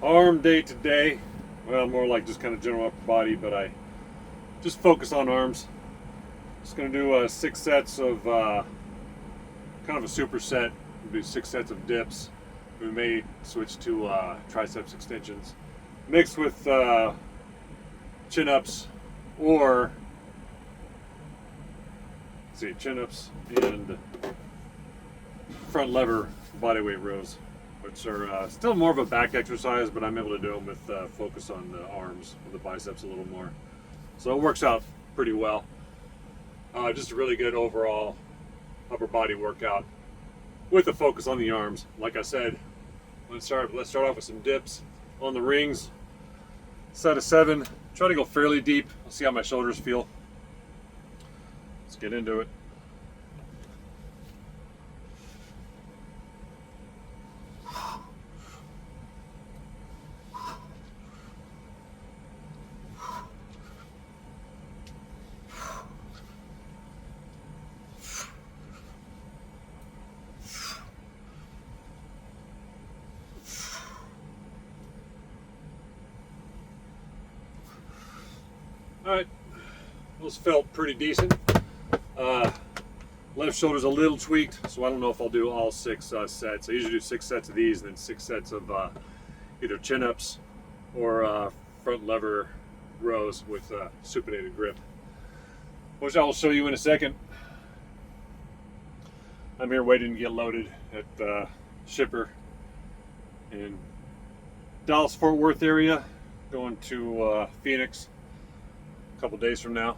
Arm day today. Well, more like just kind of general upper body, but I just focus on arms. Just gonna do 6 sets of kind of a superset. We'll do 6 sets of dips. We may switch to triceps extensions, mixed with chin ups, or let's see, chin ups and front lever bodyweight rows, which are still more of a back exercise, but I'm able to do them with focus on the arms, with the biceps a little more. So it works out pretty well. Just a really good overall upper body workout with a focus on the arms. Like I said, let's start off with some dips on the rings. Set of 7. Try to go fairly deep. Let's see how my shoulders feel. Let's get into it. All right, those felt pretty decent. Left shoulder's a little tweaked, so I don't know if I'll do all 6 sets. I usually do 6 sets of these, and then 6 sets of either chin-ups or front lever rows with supinated grip, which I will show you in a second. I'm here waiting to get loaded at Shipper in Dallas-Fort Worth area, going to Phoenix a couple days from now.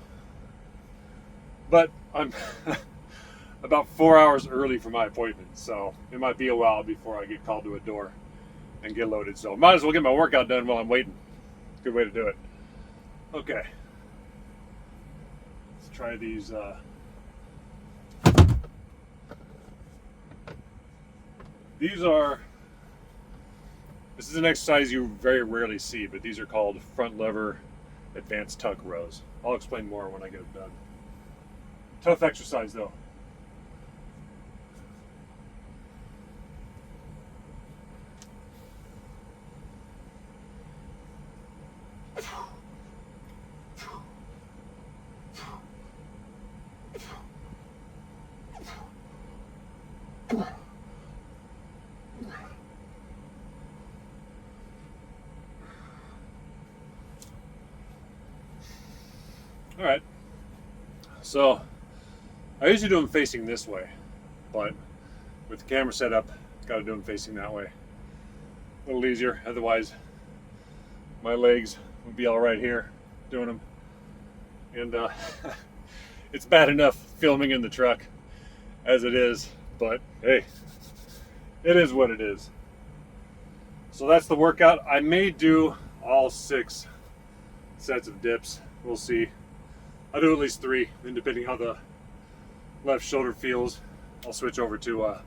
But I'm about 4 hours early for my appointment, so it might be a while before I get called to a door and get loaded. So might as well get my workout done while I'm waiting. Good way to do it. Okay, let's try these. This is an exercise you very rarely see, but these are called front lever advanced tuck rows. I'll explain more when I get it done. Tough exercise though. All right, so I usually do them facing this way, but with the camera set up, got to do them facing that way. A little easier, otherwise my legs would be all right here doing them. And it's bad enough filming in the truck as it is, but hey, it is what it is. So that's the workout. I may do all 6 sets of dips. We'll see. I'll do at least 3, and depending how the left shoulder feels, I'll switch over to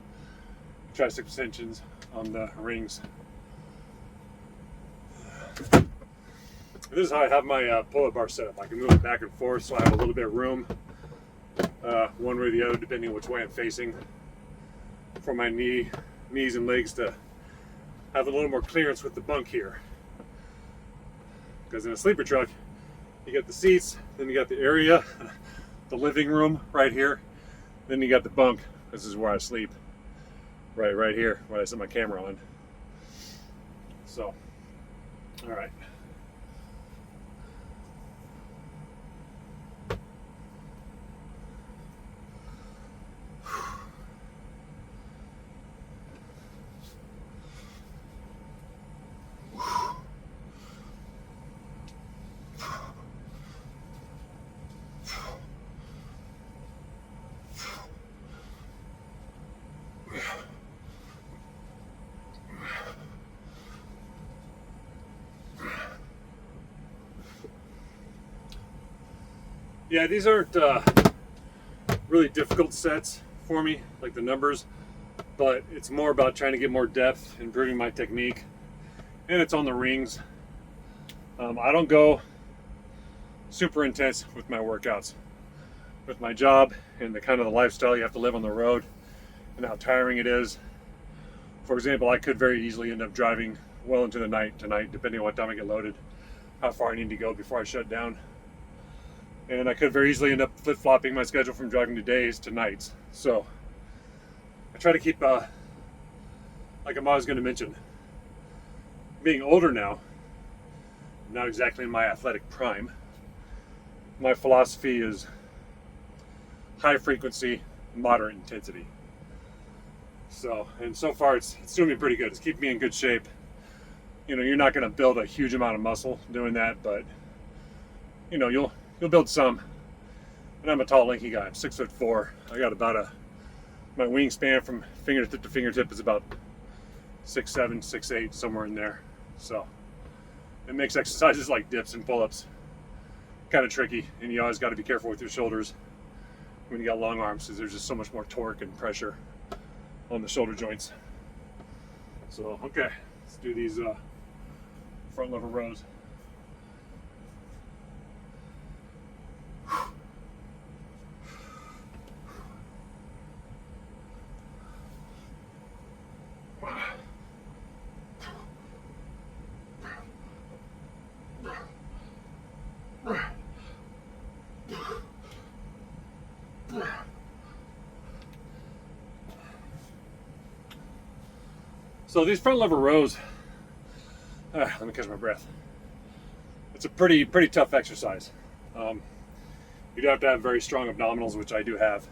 tricep extensions on the rings. This is how I have my pull-up bar set up. I can move it back and forth, so I have a little bit of room, one way or the other, depending on which way I'm facing, for my knees and legs to have a little more clearance with the bunk here. Because in a sleeper truck, you got the seats, then you got the area, the living room right here, then you got the bunk. This is where I sleep, right here, where I set my camera on. So, all right. Yeah, these aren't really difficult sets for me, like the numbers, but it's more about trying to get more depth, improving my technique, and it's on the rings. I don't go super intense with my workouts. With my job and the kind of the lifestyle you have to live on the road and how tiring it is. For example, I could very easily end up driving well into the night tonight, depending on what time I get loaded, how far I need to go before I shut down. And I could very easily end up flip-flopping my schedule from driving to days to nights. So I try to keep, like I'm always going to mention, being older now, not exactly in my athletic prime, my philosophy is high frequency, moderate intensity. So, and so far it's doing me pretty good. It's keeping me in good shape. You know, you're not going to build a huge amount of muscle doing that, but you know, you'll build some. And I'm a tall, lanky guy. I'm 6'4". I got about my wingspan from fingertip to fingertip is about 6'7", 6'8", somewhere in there. So it makes exercises like dips and pull-ups kind of tricky, and you always got to be careful with your shoulders when you got long arms, because there's just so much more torque and pressure on the shoulder joints. So okay, let's do these front lever rows. So these front lever rows, let me catch my breath. It's a pretty tough exercise. You'd have to have very strong abdominals, which I do have.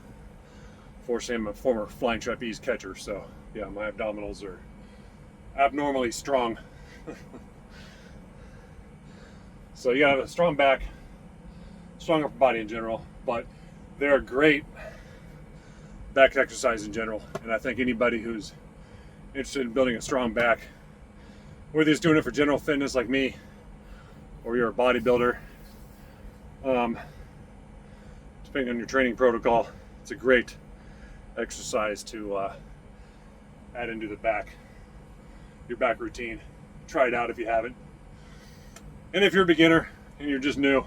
Fortunately, I'm a former flying trapeze catcher, so yeah, my abdominals are abnormally strong. So you gotta have a strong back, strong upper body in general, but they're a great back exercise in general. And I think anybody who's interested in building a strong back, whether you're doing it for general fitness like me, or you're a bodybuilder, depending on your training protocol, it's a great exercise to add into your back routine. Try it out if you haven't. And if you're a beginner and you're just new,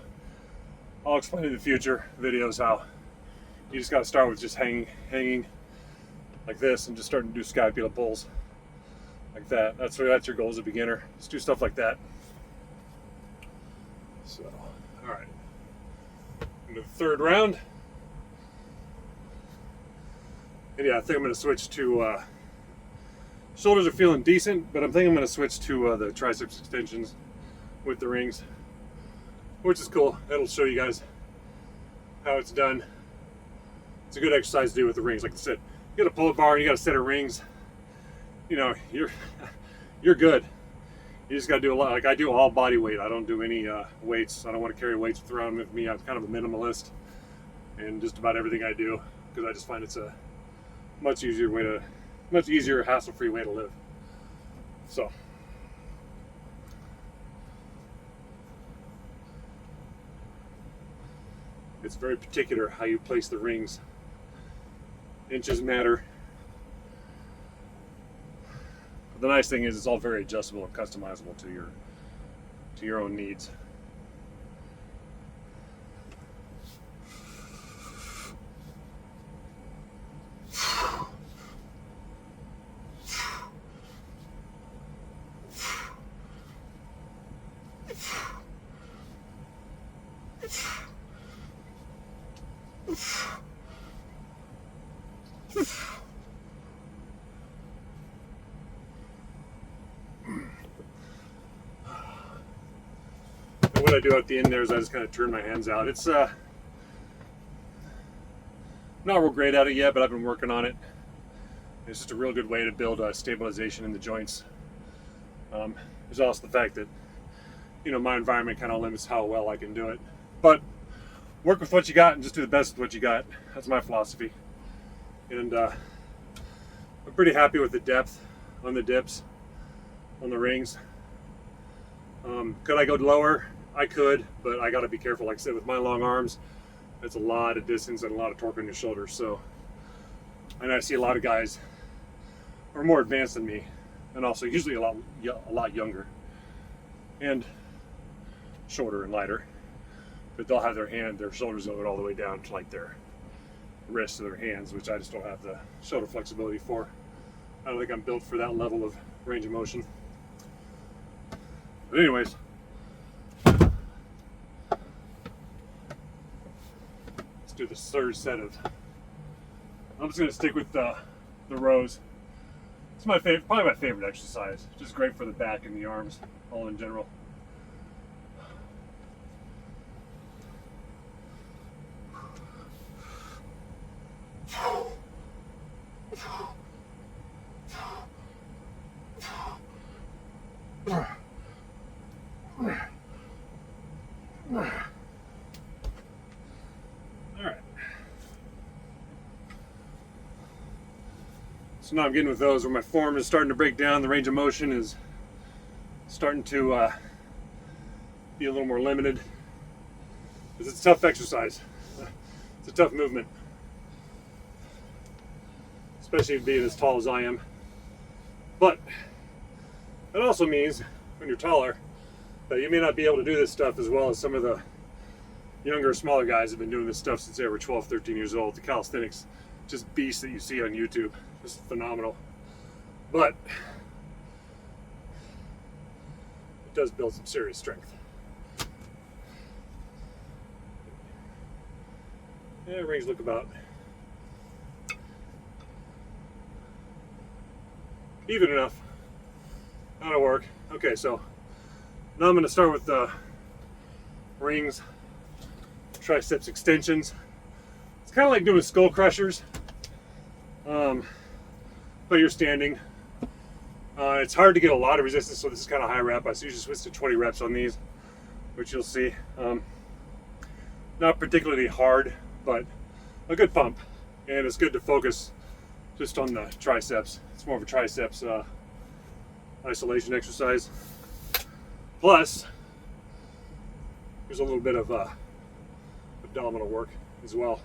I'll explain in the future videos how you just got to start with just hanging like this and just starting to do scapula pulls like that. That's your goal as a beginner. Just do stuff like that. So, all right, into the third round. And yeah, I think I'm going to switch to shoulders are feeling decent, but I'm thinking I'm going to switch to the triceps extensions with the rings, which is cool. That'll show you guys how it's done. It's a good exercise to do with the rings. Like I said, you got a pull-up bar and you got a set of rings. You know, you're good. You just got to do a lot. Like I do all body weight. I don't do any weights. I don't want to carry weights around with me. I'm kind of a minimalist in just about everything I do, because I just find it's a much easier, hassle-free way to live. So. It's very particular how you place the rings. Inches matter. But the nice thing is it's all very adjustable and customizable to your own needs. What I do at the end there is I just kind of turn my hands out. It's not real great at it yet, but I've been working on it. It's just a real good way to build stabilization in the joints. There's also the fact that, you know, my environment kind of limits how well I can do it. But work with what you got and just do the best with what you got. That's my philosophy. And I'm pretty happy with the depth on the dips, on the rings. Could I go lower? I could, but I got to be careful. Like I said, with my long arms, that's a lot of distance and a lot of torque on your shoulders. So, and I see a lot of guys who are more advanced than me, and also usually a lot younger and shorter and lighter. But they'll have their shoulders going all the way down to like their wrists or their hands, which I just don't have the shoulder flexibility for. I don't think I'm built for that level of range of motion. But anyways, let's do this third set of. I'm just gonna stick with the rows. It's my favorite, probably my favorite exercise. Just great for the back and the arms, all in general. So now I'm getting with those where my form is starting to break down, the range of motion is starting to be a little more limited. Because it's a tough exercise. It's a tough movement. Especially being as tall as I am. But it also means when you're taller that you may not be able to do this stuff as well as some of the younger, smaller guys have been doing this stuff since they were 12, 13 years old. The calisthenics, just beasts that you see on YouTube. Just phenomenal. But it does build some serious strength. Yeah, rings look about even enough. That'll work. Okay, so now I'm going to start with the rings, triceps extensions. It's kind of like doing skull crushers, but you're standing. It's hard to get a lot of resistance, so this is kind of high rep. I usually switch to 20 reps on these, which you'll see. Not particularly hard, but a good pump, and it's good to focus just on the triceps. It's more of a triceps isolation exercise. Plus, there's a little bit of abdominal work as well.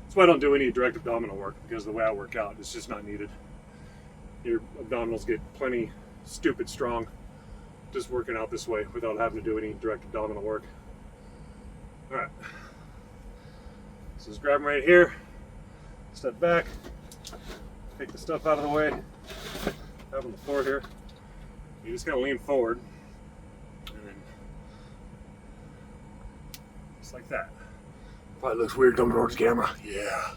That's why I don't do any direct abdominal work, because the way I work out, it's just not needed. Your abdominals get plenty stupid strong just working out this way without having to do any direct abdominal work. All right. So just grab them right here, step back, take the stuff out of the way, have on the floor here. You just gotta lean forward, and then just like that. Probably looks weird coming towards the camera. Yeah.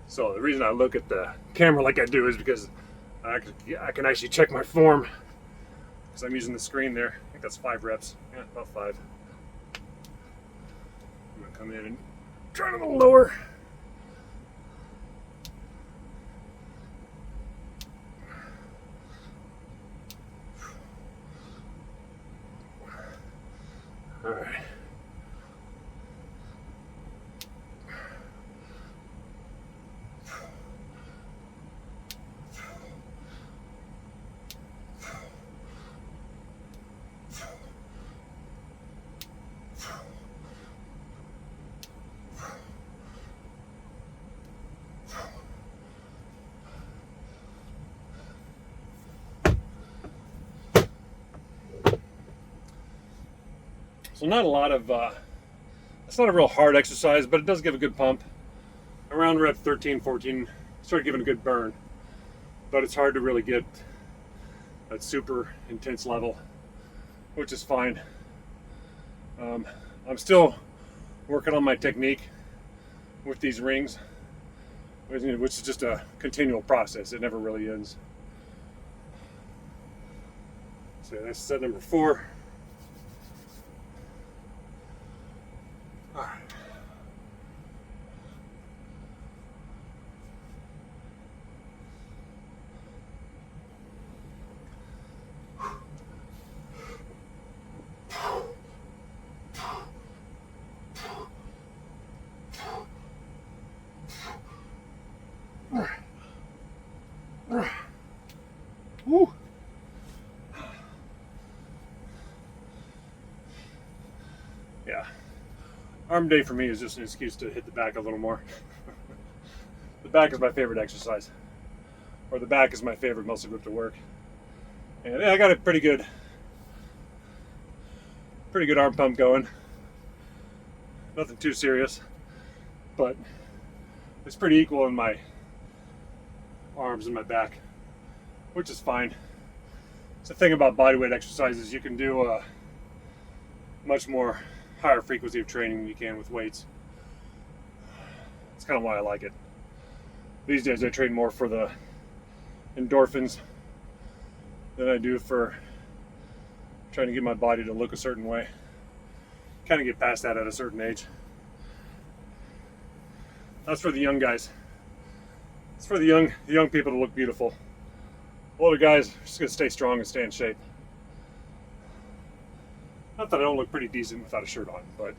So the reason I look at the camera like I do is because I can actually check my form, because I'm using the screen there. I think that's 5 reps. Yeah, about 5. I'm gonna come in and try it a little lower. All right. So not a lot of, it's not a real hard exercise, but it does give a good pump. Around rep 13, 14, start giving a good burn. But it's hard to really get that super intense level, which is fine. I'm still working on my technique with these rings, which is just a continual process. It never really ends. So that's set number 4. All right. Woo. Yeah. Arm day for me is just an excuse to hit the back a little more. The back is my favorite exercise. Or the back is my favorite muscle group to work. And yeah, I got a pretty good arm pump going. Nothing too serious, but it's pretty equal in my arms and my back, which is fine. It's the thing about bodyweight exercises, you can do a much more higher frequency of training than you can with weights. That's kind of why I like it. These days I train more for the endorphins than I do for trying to get my body to look a certain way. Kind of get past that at a certain age. That's for the young guys. It's for the young people to look beautiful. Older guys are just gonna stay strong and stay in shape. Not that I don't look pretty decent without a shirt on, but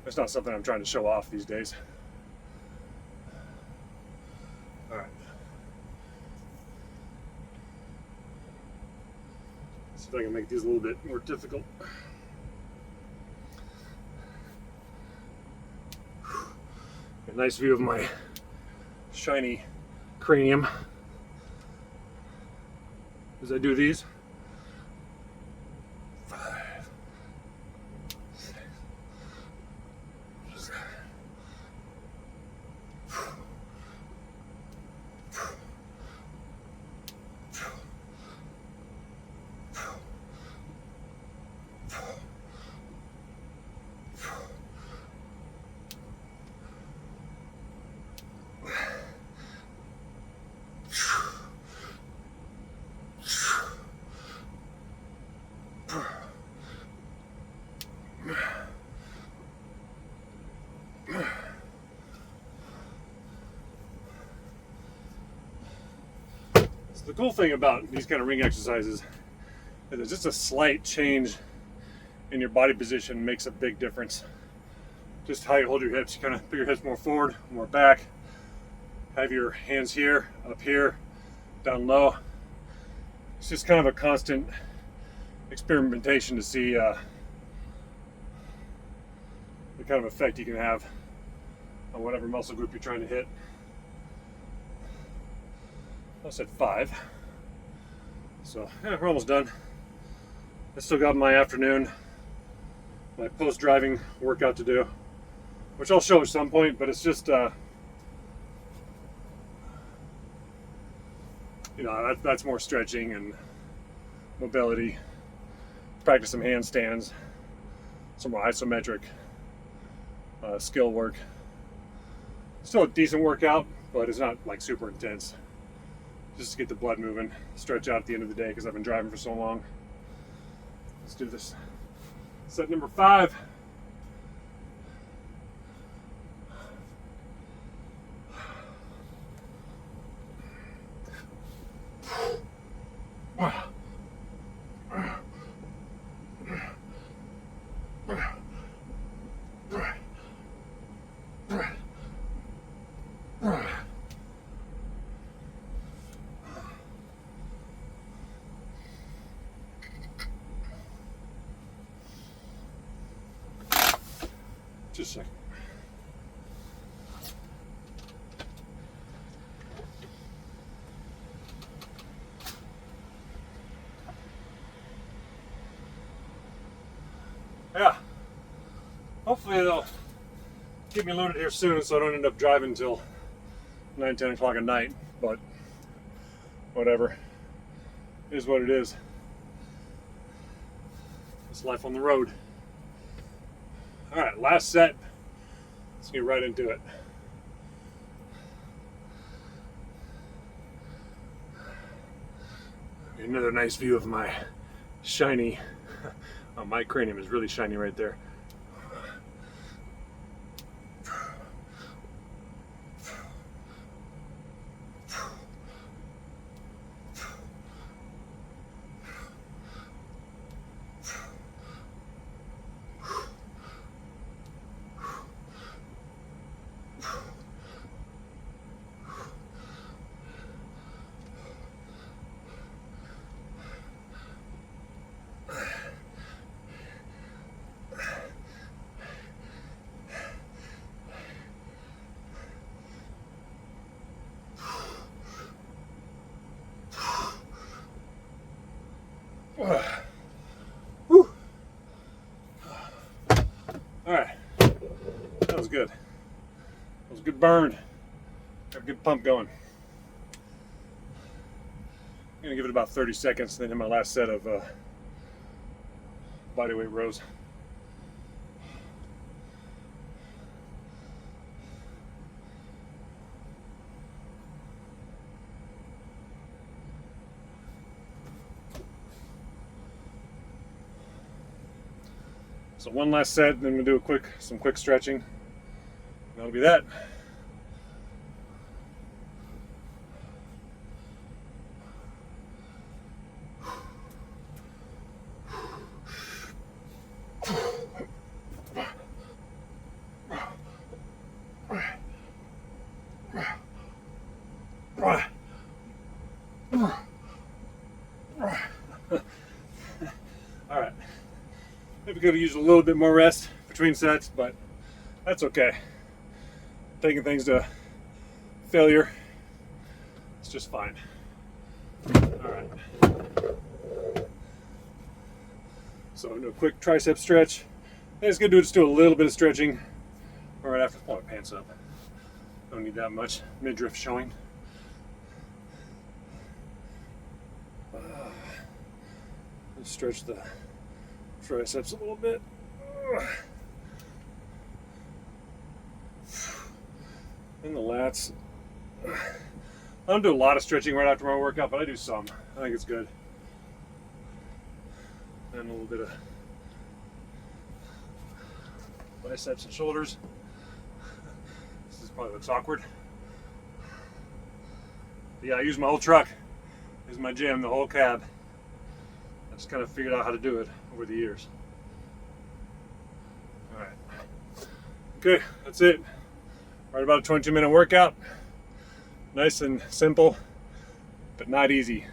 it's not something I'm trying to show off these days. All right. See if I can make these a little bit more difficult. A nice view of my shiny cranium as I do these. 5, 6, 7. So the cool thing about these kind of ring exercises is that just a slight change in your body position makes a big difference. Just how you hold your hips, you kind of put your hips more forward, more back, have your hands here, up here, down low. It's just kind of a constant experimentation to see the kind of effect you can have on whatever muscle group you're trying to hit. I said 5. So yeah, we're almost done. I still got my afternoon, my post-driving workout to do, which I'll show at some point, but it's just, that's more stretching and mobility. Practice some handstands, some more isometric skill work. Still a decent workout, but it's not like super intense. Just to get the blood moving, stretch out at the end of the day because I've been driving for so long. Let's do this. Set number 5. Just a second. Yeah. Hopefully they'll get me loaded here soon so I don't end up driving until 9, 10 o'clock at night, but whatever. It is what it is. It's life on the road. All right, last set. Let's get right into it. Another nice view of my shiny, my cranium is really shiny right there. Whew. All right, that was good. That was a good burn. Got a good pump going. gonna give it about 30 seconds, then hit my last set of bodyweight rows. So one last set, then we'll do some quick stretching. That'll be that. All right. Maybe could have used a little bit more rest between sets, but that's okay. Taking things to failure, it's just fine. All right. So I'm gonna do a quick tricep stretch. I'm just gonna do just do a little bit of stretching right after. Pull my pants up. Don't need that much midriff showing. Let's stretch the triceps a little bit. And the lats. I don't do a lot of stretching right after my workout, but I do some. I think it's good. And a little bit of biceps and shoulders. This probably looks awkward. But yeah, I use my whole truck. This is my gym, the whole cab. I just kind of figured out how to do it over the years. All right. Okay, that's it. Right about a 22-minute workout. Nice and simple, but not easy.